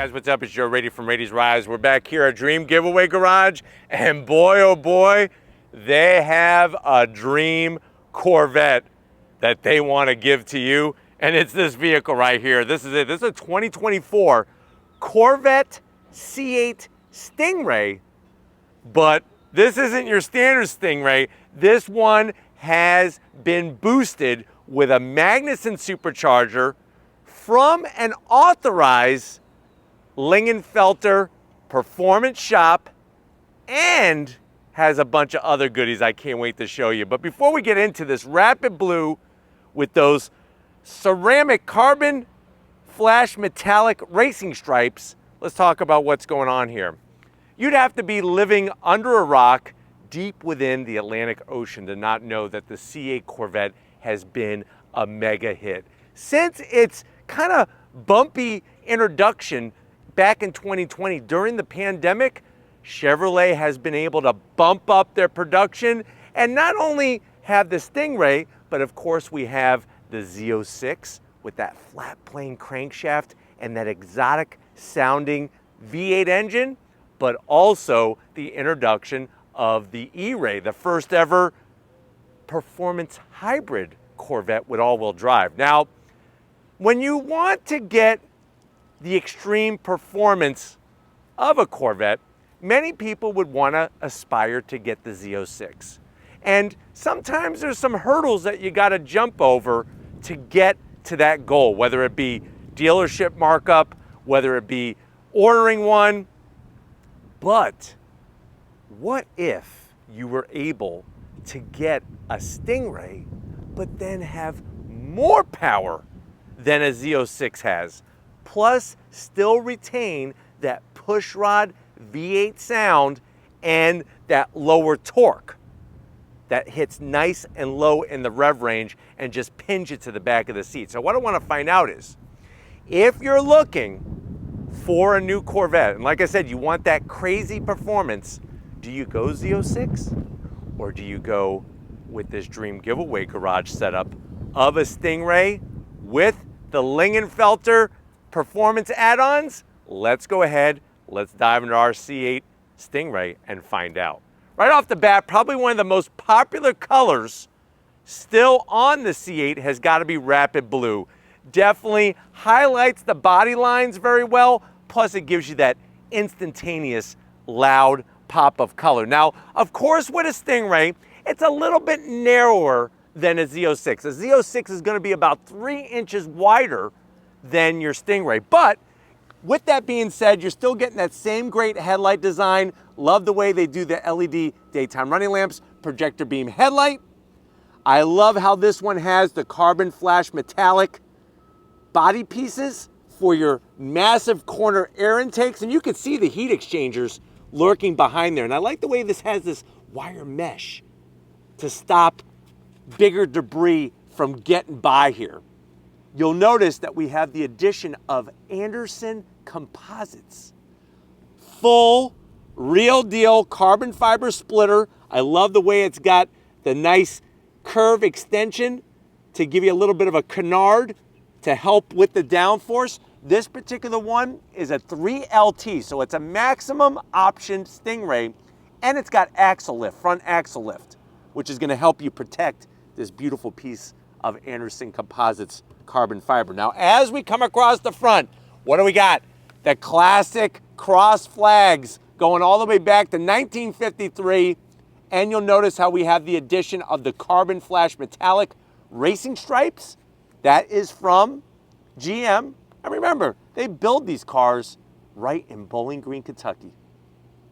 guys, what's up? It's Joe Rady from Rady's Rise. We're back here at Dream Giveaway Garage, and boy, oh boy, they have a dream Corvette that they want to give to you, and it's this vehicle right here. This is it. This is a 2024 Corvette C8 Stingray, but this isn't your standard Stingray. This one has been boosted with a Magnuson supercharger from an authorized Lingenfelter performance shop, and has a bunch of other goodies I can't wait to show you. But before we get into this, rapid blue with those ceramic carbon flash metallic racing stripes, let's talk about what's going on here. You'd have to be living under a rock deep within the Atlantic Ocean to not know that the C8 Corvette has been a mega hit. Since its kind of bumpy introduction back in 2020 during the pandemic, Chevrolet has been able to bump up their production and not only have the Stingray, but of course we have the Z06 with that flat plane crankshaft and that exotic sounding V8 engine, but also the introduction of the E-Ray, the first ever performance hybrid Corvette with all-wheel drive. Now, when you want to get the extreme performance of a Corvette, many people would want to aspire to get the Z06. And sometimes there's some hurdles that you got to jump over to get to that goal, whether it be dealership markup, whether it be ordering one. But what if you were able to get a Stingray, but then have more power than a Z06 has, plus still retain that pushrod V8 sound and that lower torque that hits nice and low in the rev range and just pins you to the back of the seat? So what I want to find out is, if you're looking for a new Corvette, and like I said, you want that crazy performance, do you go Z06 or do you go with this Dream Giveaway Garage setup of a Stingray with the Lingenfelter performance add-ons? Let's go ahead, let's dive into our C8 Stingray and find out. Right off the bat, probably one of the most popular colors still on the C8 has got to be rapid blue. Definitely highlights the body lines very well, plus it gives you that instantaneous loud pop of color. Now, of course, with a Stingray, it's a little bit narrower than a Z06. A Z06 is going to be about 3 inches wider than your Stingray. But with that being said, you're still getting that same great headlight design. Love the way they do the LED daytime running lamps, projector beam headlight. I love how this one has the carbon flash metallic body pieces for your massive corner air intakes. And you can see the heat exchangers lurking behind there. And I like the way this has this wire mesh to stop bigger debris from getting by here. You'll notice that we have the addition of Anderson composites. Full, real deal carbon fiber splitter. I love the way it's got the nice curve extension to give you a little bit of a canard to help with the downforce. This particular one is a 3LT, so it's a maximum option Stingray, and it's got axle lift, front axle lift, which is going to help you protect this beautiful piece of Anderson Composites carbon fiber. Now, as we come across the front, what do we got? The classic cross flags going all the way back to 1953, and you'll notice how we have the addition of the carbon flash metallic racing stripes. That is from GM. And remember, they build these cars right in Bowling Green, Kentucky.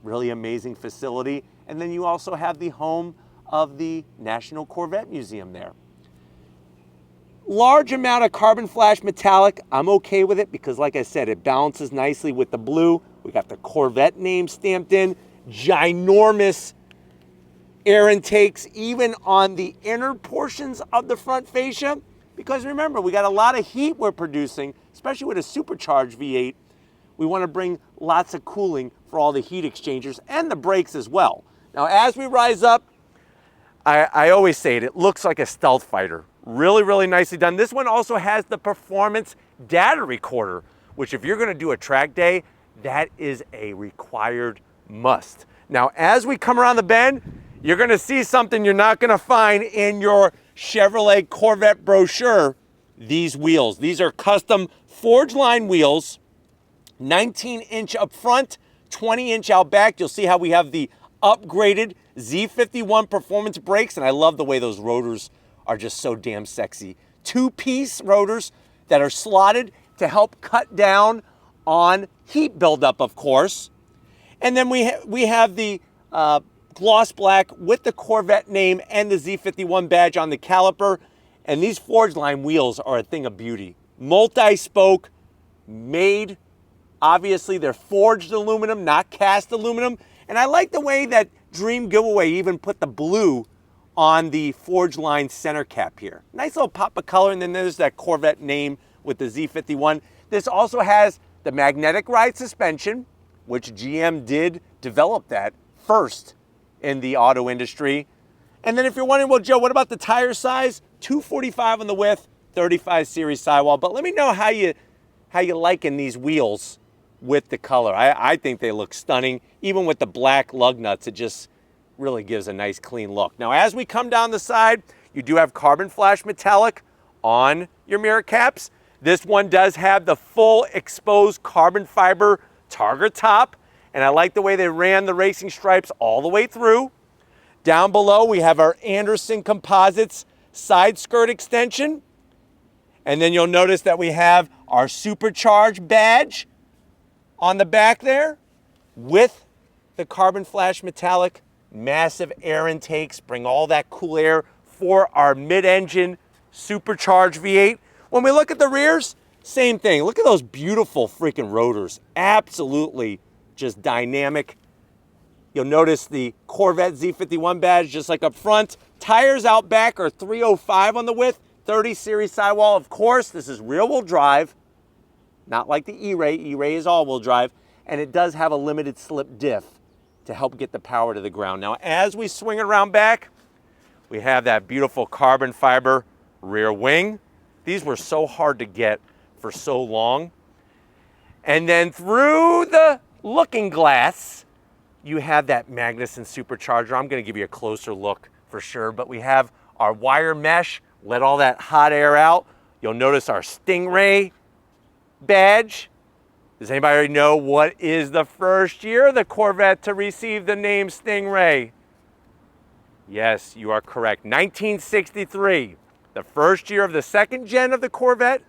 Really amazing facility. And then you also have the home of the National Corvette Museum there. Large amount of carbon flash metallic. I'm okay with it because, like I said, it balances nicely with the blue. We got the Corvette name stamped in. Ginormous air intakes, even on the inner portions of the front fascia. Because remember, we got a lot of heat we're producing, especially with a supercharged V8. We want to bring lots of cooling for all the heat exchangers and the brakes as well. Now, as we rise up, I always say it looks like a stealth fighter. Really, really nicely done. This one also has the performance data recorder, which if you're gonna do a track day, that is a required must. Now, as we come around the bend, you're gonna see something you're not gonna find in your Chevrolet Corvette brochure, these wheels. These are custom Forgeline wheels, 19-inch up front, 20-inch out back. You'll see how we have the upgraded Z51 performance brakes, and I love the way those rotors are just so damn sexy. Two-piece rotors that are slotted to help cut down on heat buildup, of course. And then we have the gloss black with the Corvette name and the Z51 badge on the caliper. And these Forgeline wheels are a thing of beauty. Multi-spoke, made, obviously they're forged aluminum, not cast aluminum. And I like the way that Dream Giveaway even put the blue on the Forgeline center cap here. Nice little pop of color, and then there's that Corvette name with the Z51. This also has the magnetic ride suspension, which GM did develop that first in the auto industry. And then if you're wondering, well, Joe, what about the tire size? 245 on the width, 35 series sidewall. But let me know how you liking these wheels with the color. I think they look stunning. Even with the black lug nuts, it just really gives a nice clean look. Now, as we come down the side, you do have carbon flash metallic on your mirror caps. This one does have the full exposed carbon fiber Targa top, and I like the way they ran the racing stripes all the way through. Down below, we have our Anderson Composites side skirt extension. And then you'll notice that we have our Supercharged badge on the back there with the carbon flash metallic, massive air intakes, bring all that cool air for our mid-engine supercharged V8. When we look at the rears, same thing. Look at those beautiful freaking rotors. Absolutely just dynamic. You'll notice the Corvette Z51 badge just like up front. Tires out back are 305 on the width, 30 series sidewall. Of course, this is rear-wheel drive, not like the E-Ray. E-Ray is all-wheel drive, and it does have a limited slip diff to help get the power to the ground. Now, as we swing it around back, we have that beautiful carbon fiber rear wing. These were so hard to get for so long. And then through the looking glass, you have that Magnuson supercharger. I'm gonna give you a closer look for sure, but we have our wire mesh, let all that hot air out. You'll notice our Stingray badge. Does anybody already know what is the first year of the Corvette to receive the name Stingray? Yes, you are correct. 1963, the first year of the second gen of the Corvette.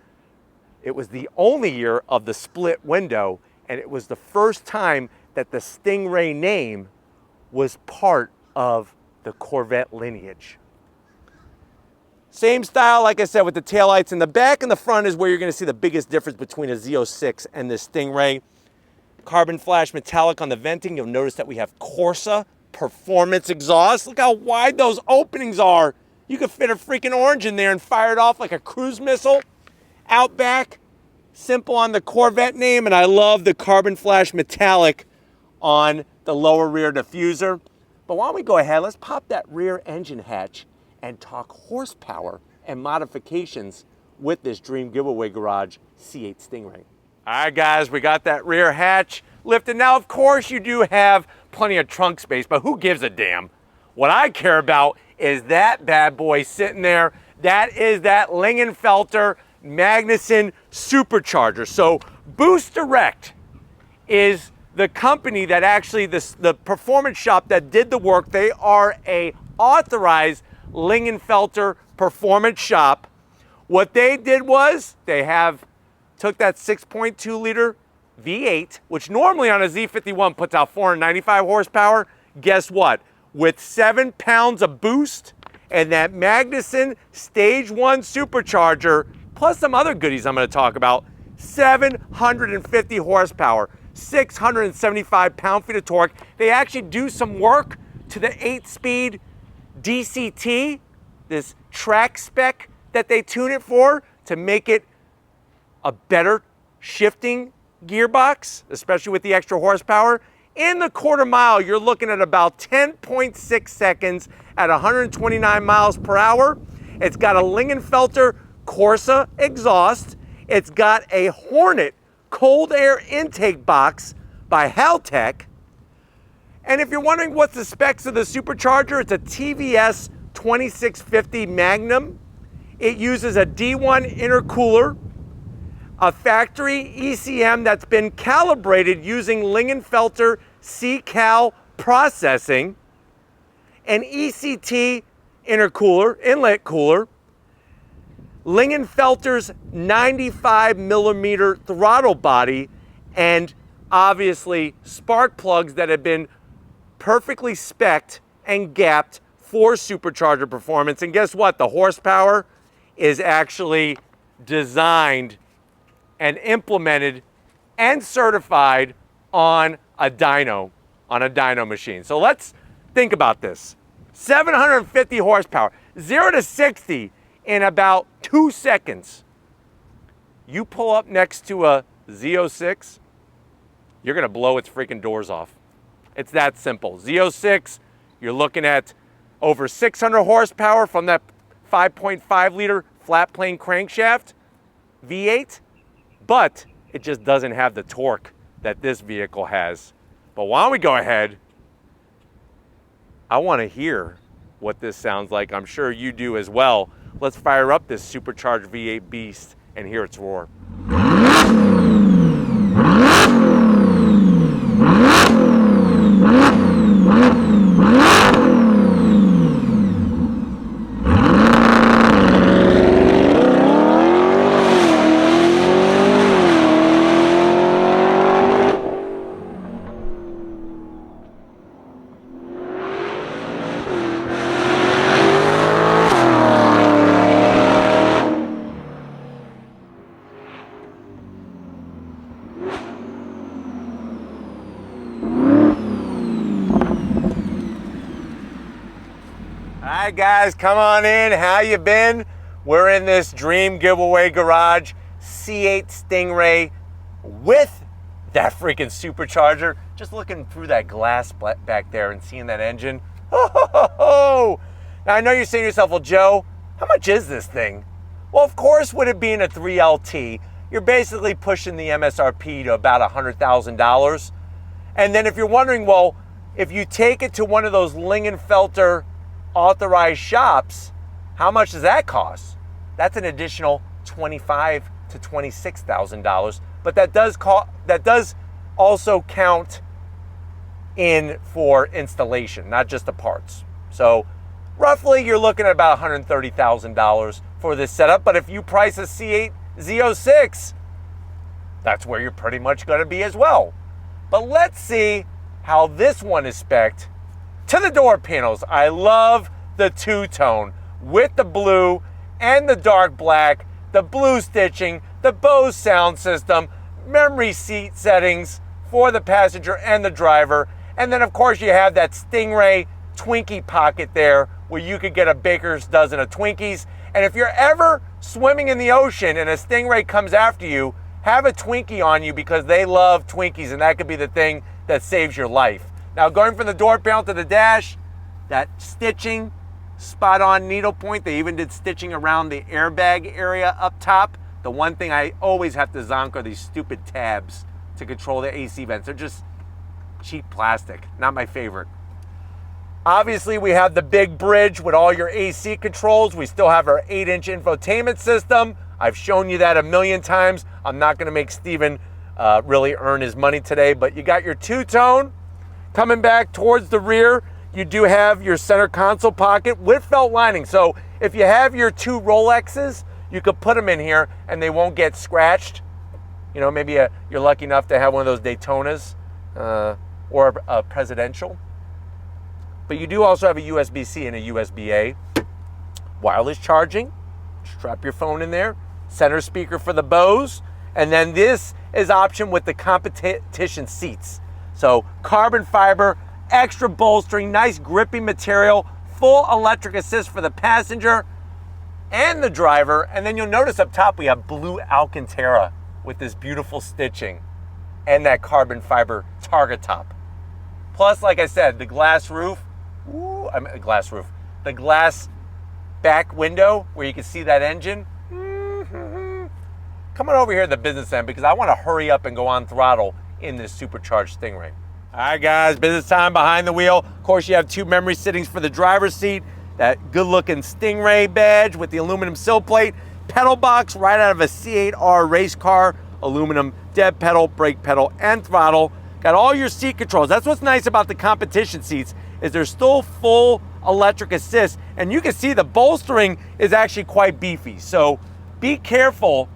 It was the only year of the split window, and it was the first time that the Stingray name was part of the Corvette lineage. Same style, like I said, with the taillights in the back, and the front is where you're gonna see the biggest difference between a Z06 and the Stingray. Carbon flash metallic on the venting. You'll notice that we have Corsa performance exhaust. Look how wide those openings are. You could fit a freaking orange in there and fire it off like a cruise missile. Out back, simple on the Corvette name, and I love the carbon flash metallic on the lower rear diffuser. But why don't we go ahead, let's pop that rear engine hatch and talk horsepower and modifications with this Dream Giveaway Garage C8 Stingray. All right, guys, we got that rear hatch lifted. Now, of course, you do have plenty of trunk space, but who gives a damn? What I care about is that bad boy sitting there. That is that Lingenfelter Magnuson supercharger. So Boost Direct is the company that actually, the performance shop that did the work. They are a authorized Lingenfelter performance shop. What they did was they took that 6.2 liter V8, which normally on a Z51 puts out 495 horsepower. Guess what? With 7 pounds of boost and that Magnuson Stage 1 supercharger, plus some other goodies I'm going to talk about, 750 horsepower, 675 pound-feet of torque. They actually do some work to the 8-speed DCT, this track spec that they tune it for to make it a better shifting gearbox, especially with the extra horsepower. In the quarter mile, you're looking at about 10.6 seconds at 129 miles per hour. It's got a Lingenfelter Corsa exhaust. It's got a Hornet cold air intake box by Haltech. And if you're wondering what's the specs of the Supercharger, it's a TVS 2650 Magnum. It uses a D1 intercooler, a factory ECM that's been calibrated using Lingenfelter C-Cal processing, an ECT intercooler, inlet cooler, Lingenfelter's 95 millimeter throttle body, and obviously spark plugs that have been perfectly spec'd and gapped for supercharger performance. And guess what? The horsepower is actually designed and implemented and certified on a dyno machine. So let's think about this. 750 horsepower, 0 to 60 in about 2 seconds. You pull up next to a Z06, you're gonna blow its freaking doors off. It's that simple. Z06, you're looking at over 600 horsepower from that 5.5 liter flat plane crankshaft V8, but it just doesn't have the torque that this vehicle has. But why don't we go ahead? I want to hear what this sounds like. I'm sure you do as well. Let's fire up this supercharged V8 beast and hear its roar. All right, guys, come on in. How you been? We're in this dream giveaway garage, C8 Stingray with that freaking supercharger. Just looking through that glass back there and seeing that engine. Oh! Now, I know you're saying to yourself, well, Joe, how much is this thing? Well, of course, with it being a 3LT, you're basically pushing the MSRP to about $100,000. And then if you're wondering, well, if you take it to one of those Lingenfelter authorized shops, how much does that cost? That's an additional $25,000 to $26,000, but that does also count in for installation, not just the parts. So roughly you're looking at about $130,000 for this setup, but if you price a C8 Z06, that's where you're pretty much going to be as well. But let's see how this one is spec'd to the door panels. I love the two-tone with the blue and the dark black, the blue stitching, the Bose sound system, memory seat settings for the passenger and the driver. And then of course you have that Stingray Twinkie pocket there where you could get a baker's dozen of Twinkies. And if you're ever swimming in the ocean and a Stingray comes after you, have a Twinkie on you because they love Twinkies, and that could be the thing that saves your life. Now, going from the door panel to the dash, that stitching, spot on needlepoint. They even did stitching around the airbag area up top. The one thing I always have to zonk are these stupid tabs to control the AC vents. They're just cheap plastic, not my favorite. Obviously, we have the big bridge with all your AC controls. We still have our 8-inch infotainment system. I've shown you that a million times. I'm not gonna make Steven really earn his money today, but you got your two-tone. Coming back towards the rear, you do have your center console pocket with felt lining. So if you have your two Rolexes, you could put them in here and they won't get scratched. You know, maybe you're lucky enough to have one of those Daytonas or a Presidential. But you do also have a USB-C and a USB-A. Wireless charging, strap your phone in there. Center speaker for the Bose. And then this is option with the competition seats. So carbon fiber, extra bolstering, nice grippy material, full electric assist for the passenger and the driver. And then you'll notice up top we have blue Alcantara with this beautiful stitching and that carbon fiber target top. Plus, like I said, the glass roof, the glass back window where you can see that engine. come on over here at the business end because I want to hurry up and go on throttle in this supercharged Stingray. All right, guys, business time behind the wheel. Of course, you have 2 memory sittings for the driver's seat, that good-looking Stingray badge with the aluminum sill plate, pedal box right out of a C8R race car, aluminum dead pedal, brake pedal, and throttle. Got all your seat controls. That's what's nice about the competition seats, is they're still full electric assist, and you can see the bolstering is actually quite beefy. So be careful.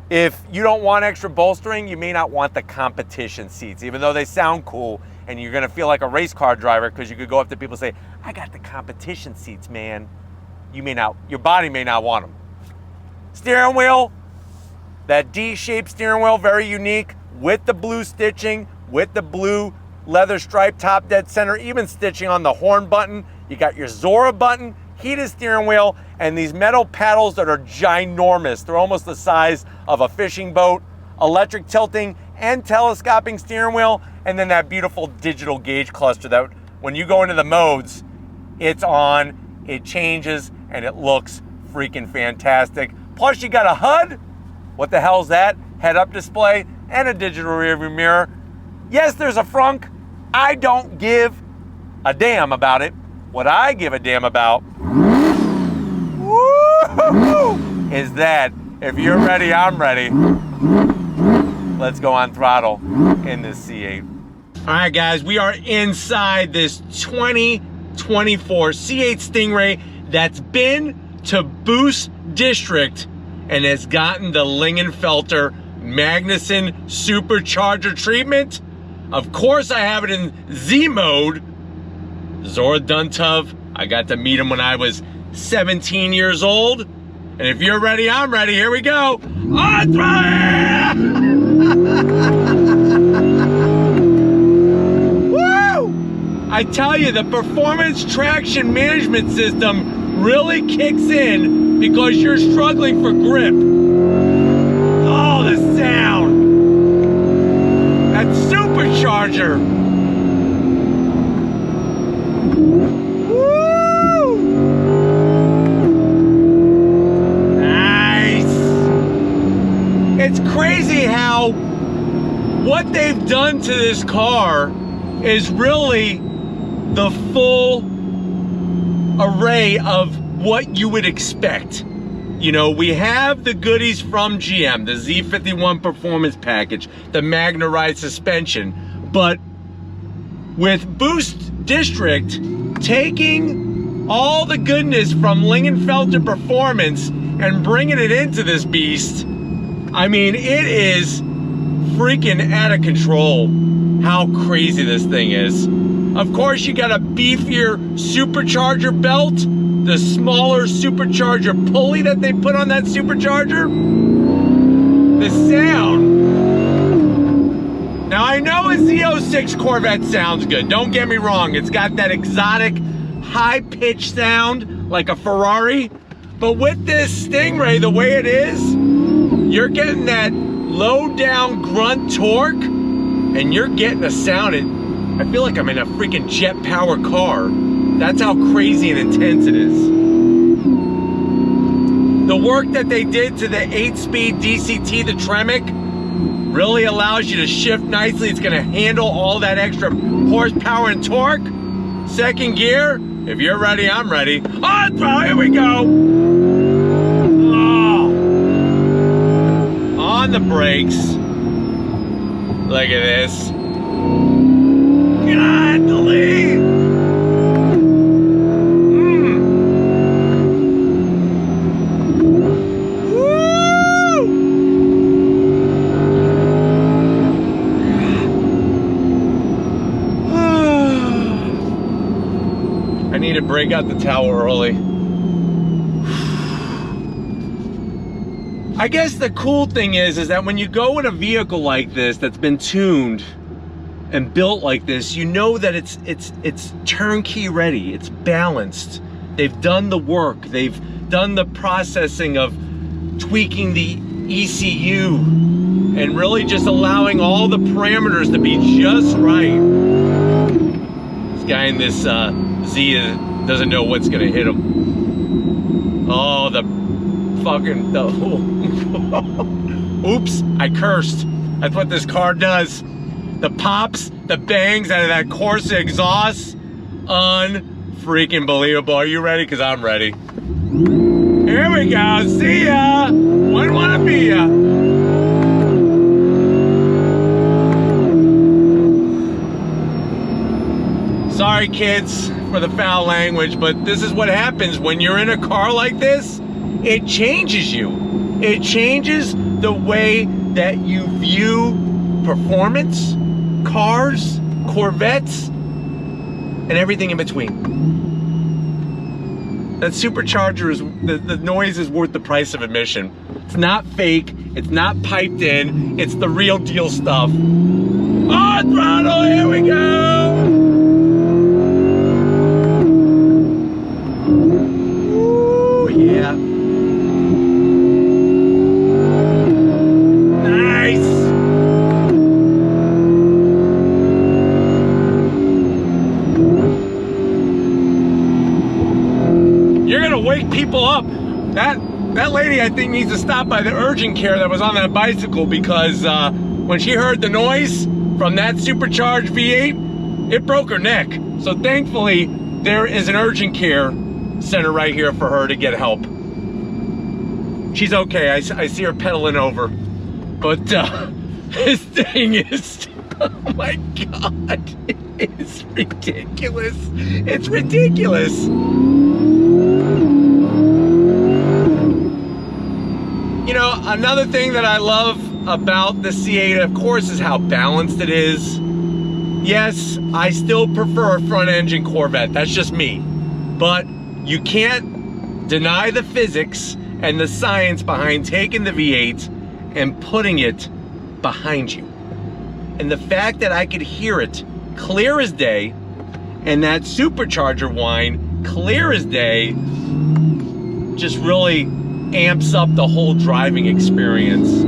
If you don't want extra bolstering, you may not want the competition seats, even though they sound cool and you're gonna feel like a race car driver because you could go up to people and say, I got the competition seats, man. You may not, your body may not want them. Steering wheel, that D-shaped steering wheel, very unique, with the blue stitching, with the blue leather stripe top dead center, even stitching on the horn button. You got your Zora button, heated steering wheel, and these metal paddles that are ginormous. They're almost the size of a fishing boat, electric tilting and telescoping steering wheel, and then that beautiful digital gauge cluster that when you go into the modes, it's on, it changes, and it looks freaking fantastic. Plus you got a HUD, what the hell's that? Head-up display and a digital rearview mirror. Yes, there's a frunk. I don't give a damn about it. What I give a damn about is that if you're ready, I'm ready. Let's go on throttle in this C8. All right, guys, we are inside this 2024 C8 Stingray that's been to Boost District and has gotten the Lingenfelter Magnuson Supercharger treatment. Of course, I have it in Z mode. Zora Duntov, I got to meet him when I was 17 years old. And if you're ready, I'm ready. Here we go. On throttle! Woo! I tell you, the performance traction management system really kicks in because you're struggling for grip. Oh, the sound. That supercharger. It's crazy how what they've done to this car is really the full array of what you would expect. You know, we have the goodies from GM, the Z51 Performance Package, the Magna Ride suspension, but with Boost District taking all the goodness from Lingenfelter Performance and bringing it into this beast, I mean, it is freaking out of control how crazy this thing is. Of course, you got a beefier supercharger belt, the smaller supercharger pulley that they put on that supercharger. The sound. Now, I know a Z06 Corvette sounds good. Don't get me wrong. It's got that exotic, high-pitched sound like a Ferrari. But with this Stingray, the way it is, you're getting that low down grunt torque and you're getting a sound. I feel like I'm in a freaking jet power car. That's how crazy and intense it is. The work that they did to the 8-speed DCT, the Tremec, really allows you to shift nicely. It's gonna handle all that extra horsepower and torque. Second gear, if you're ready, I'm ready. On throttle, here we go. On the brakes. Look at this. God, the lead. Woo! I need to break out the towel early. I guess the cool thing is that when you go in a vehicle like this that's been tuned and built like this, you know that it's turnkey ready, it's balanced. They've done the work, they've done the processing of tweaking the ECU and really just allowing all the parameters to be just right. This guy in this Z doesn't know what's gonna hit him. Oh, the fucking Oops, I cursed. That's what this car does. The pops, the bangs out of that Corsa exhaust, unfreaking believable. Are you ready? Because I'm ready. Here we go, see ya. Wouldn't wanna be ya. Sorry kids for the foul language, but this is what happens when you're in a car like this. It changes you. It changes the way that you view performance, cars, Corvettes, and everything in between. That supercharger is, the noise is worth the price of admission. It's not fake, it's not piped in, it's the real deal stuff. On throttle, here we go! Ooh, yeah. Wake people up. That lady, I think, needs to stop by the urgent care that was on that bicycle, because when she heard the noise from that supercharged V8, it broke her neck. So thankfully there is an urgent care center right here for her to get help. She's okay. I see her pedaling over, but this thing is, oh my God, it's ridiculous. It's ridiculous. You know, another thing that I love about the C8, of course, is how balanced it is. Yes, I still prefer a front engine Corvette, that's just me. But you can't deny the physics and the science behind taking the V8 and putting it behind you. And the fact that I could hear it clear as day, and that supercharger whine clear as day, just really amps up the whole driving experience.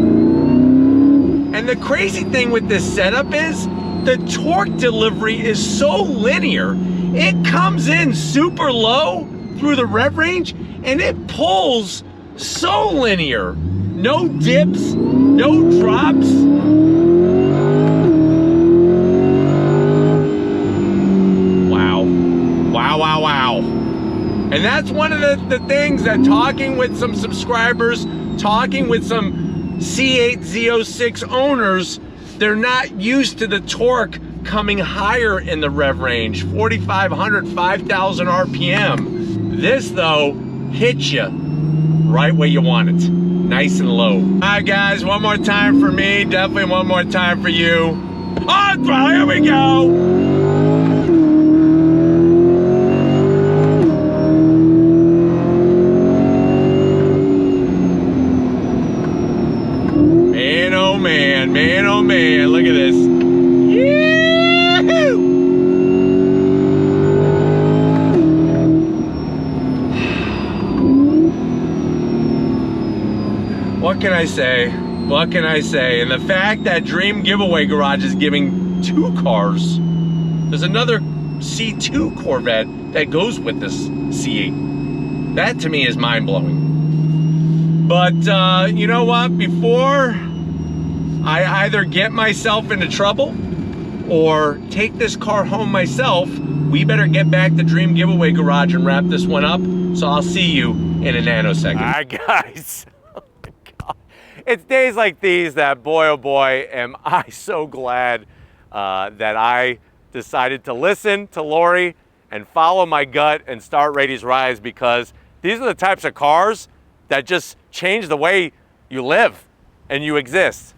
And the crazy thing with this setup is the torque delivery is so linear. It comes in super low through the rev range and it pulls so linear. No dips, no drops. Wow. Wow, wow, wow. And that's one of the things that, talking with some subscribers, talking with some C8 Z06 owners, they're not used to the torque coming higher in the rev range, 4,500, 5,000 RPM. This though hits you right where you want it, nice and low. All right guys, one more time for me, definitely one more time for you. On throttle, here we go. Man, oh man, look at this. Yee-hoo! What can I say? What can I say? And the fact that Dream Giveaway Garage is giving 2 cars. There's another C2 Corvette that goes with this C8. That to me is mind-blowing. But you know what? Before I either get myself into trouble or take this car home myself, we better get back to Dream Giveaway Garage and wrap this one up. So I'll see you in a nanosecond. All right, guys. Oh my God. It's days like these that, boy, oh boy, am I so glad that I decided to listen to Lori and follow my gut and start Rady's Rise, because these are the types of cars that just change the way you live and you exist.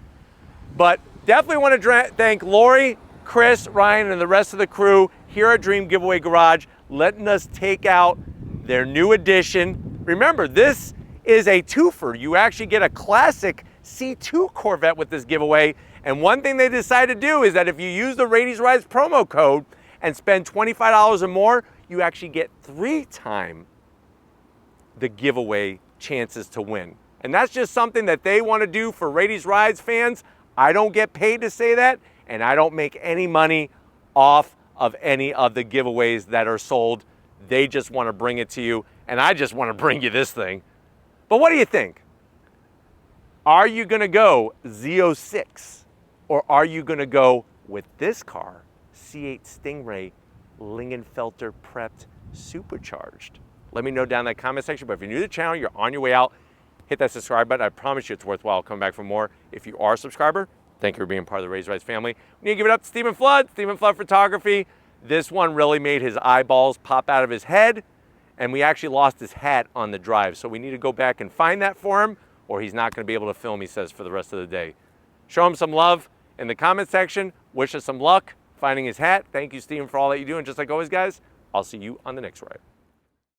But definitely want to thank Lori, Chris, Ryan, and the rest of the crew here at Dream Giveaway Garage, letting us take out their new edition. Remember, this is a twofer. You actually get a classic C2 Corvette with this giveaway. And one thing they decided to do is that if you use the Rady's Rise promo code and spend $25 or more, you actually get 3 times the giveaway chances to win. And that's just something that they want to do for Rady's Rise fans. I don't get paid to say that, and I don't make any money off of any of the giveaways that are sold. They just want to bring it to you, and I just want to bring you this thing. But what do you think? Are you gonna go Z06 or are you gonna go with this car, C8 Stingray, Lingenfelter prepped supercharged? Let me know down in that comment section, but if you're new to the channel, you're on your way out, hit that subscribe button. I promise you it's worthwhile coming back for more. If you are a subscriber, thank you for being part of the Raised Rise family. We need to give it up to Stephen Flood Photography. This one really made his eyeballs pop out of his head, and we actually lost his hat on the drive. So we need to go back and find that for him, or he's not gonna be able to film, he says, for the rest of the day. Show him some love in the comment section. Wish us some luck finding his hat. Thank you, Stephen, for all that you do. And just like always, guys, I'll see you on the next ride.